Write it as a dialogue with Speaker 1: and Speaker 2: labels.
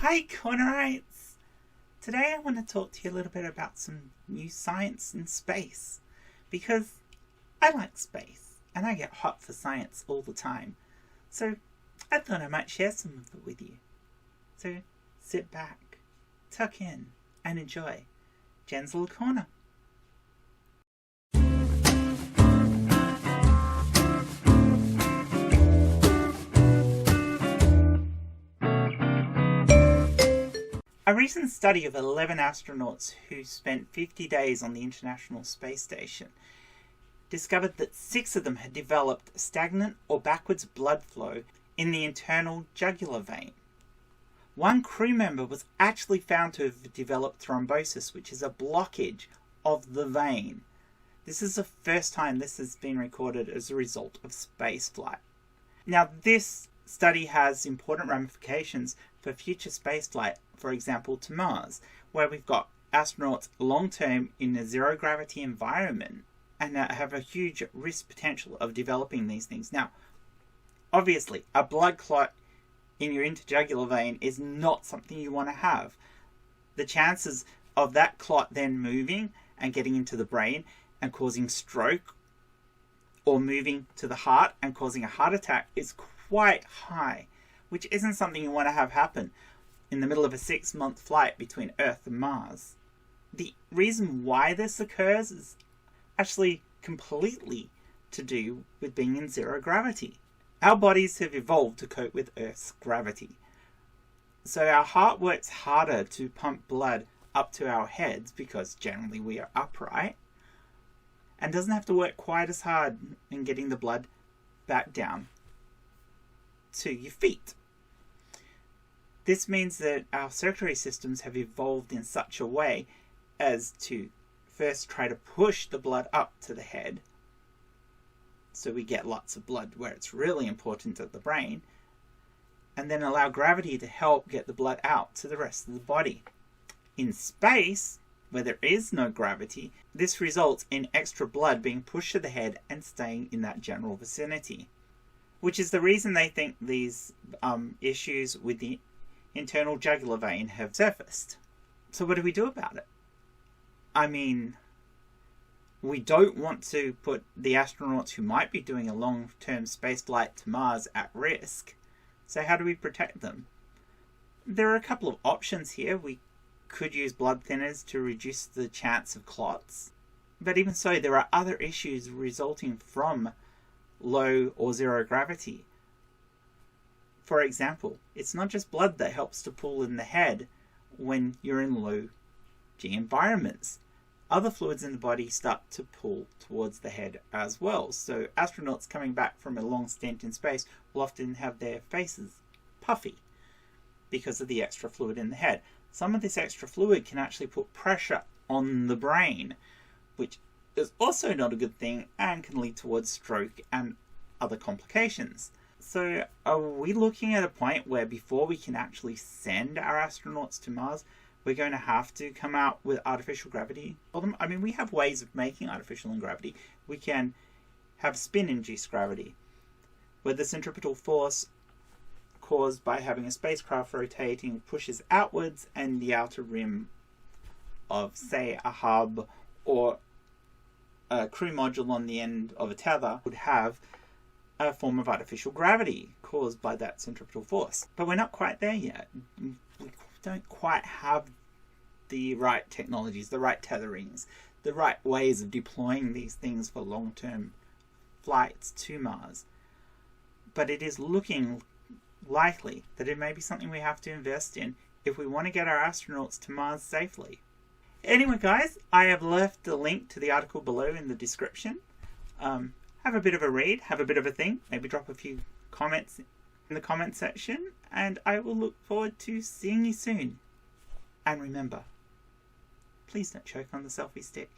Speaker 1: Hi Cornerites! Today I want to talk to you a little bit about some new science in space, because I like space and I get hot for science all the time, so I thought I might share some of it with you. So sit back, tuck in and enjoy Jen's Little Corner. A recent study of 11 astronauts who spent 50 days on the International Space Station discovered that 6 of them had developed stagnant or backwards blood flow in the internal jugular vein. One crew member was actually found to have developed thrombosis, which is a blockage of the vein. This is the first time this has been recorded as a result of spaceflight. Now, this study has important ramifications for future spaceflight, for example to Mars, where we've got astronauts long-term in a zero-gravity environment and have a huge risk potential of developing these things. Now, obviously, a blood clot in your interjugular vein is not something you want to have. The chances of that clot then moving and getting into the brain and causing stroke, or moving to the heart and causing a heart attack, is quite high, which isn't something you want to have happen in the middle of a 6-month flight between Earth and Mars. The reason why this occurs is actually completely to do with being in zero gravity. Our bodies have evolved to cope with Earth's gravity. So our heart works harder to pump blood up to our heads, because generally we are upright, and doesn't have to work quite as hard in getting the blood back down to your feet. This means that our circulatory systems have evolved in such a way as to first try to push the blood up to the head, so we get lots of blood where it's really important at the brain, and then allow gravity to help get the blood out to the rest of the body. In space, where there is no gravity, this results in extra blood being pushed to the head and staying in that general vicinity, which is the reason they think these issues with the internal jugular vein have surfaced. So what do we do about it? I mean, we don't want to put the astronauts who might be doing a long-term space flight to Mars at risk. So how do we protect them? There are a couple of options here. We could use blood thinners to reduce the chance of clots. But even so, there are other issues resulting from low or zero gravity. For example, it's not just blood that helps to pull in the head when you're in low G environments. Other fluids in the body start to pull towards the head as well. So astronauts coming back from a long stint in space will often have their faces puffy because of the extra fluid in the head. Some of this extra fluid can actually put pressure on the brain, which is also not a good thing and can lead towards stroke and other complications. So are we looking at a point where before we can actually send our astronauts to Mars, we're going to have to come out with artificial gravity for them? I mean, we have ways of making artificial gravity. We can have spin-induced gravity, where the centripetal force caused by having a spacecraft rotating pushes outwards, and the outer rim of, say, a hub or a crew module on the end of a tether would have a form of artificial gravity caused by that centripetal force. But we're not quite there yet. We don't quite have the right technologies, the right tetherings, the right ways of deploying these things for long-term flights to Mars. But it is looking likely that it may be something we have to invest in if we want to get our astronauts to Mars safely. Anyway guys, I have left a link to the article below in the description. Have a bit of a read, have a bit of a think, maybe drop a few comments in the comment section, and I will look forward to seeing you soon. And remember, please don't choke on the selfie stick.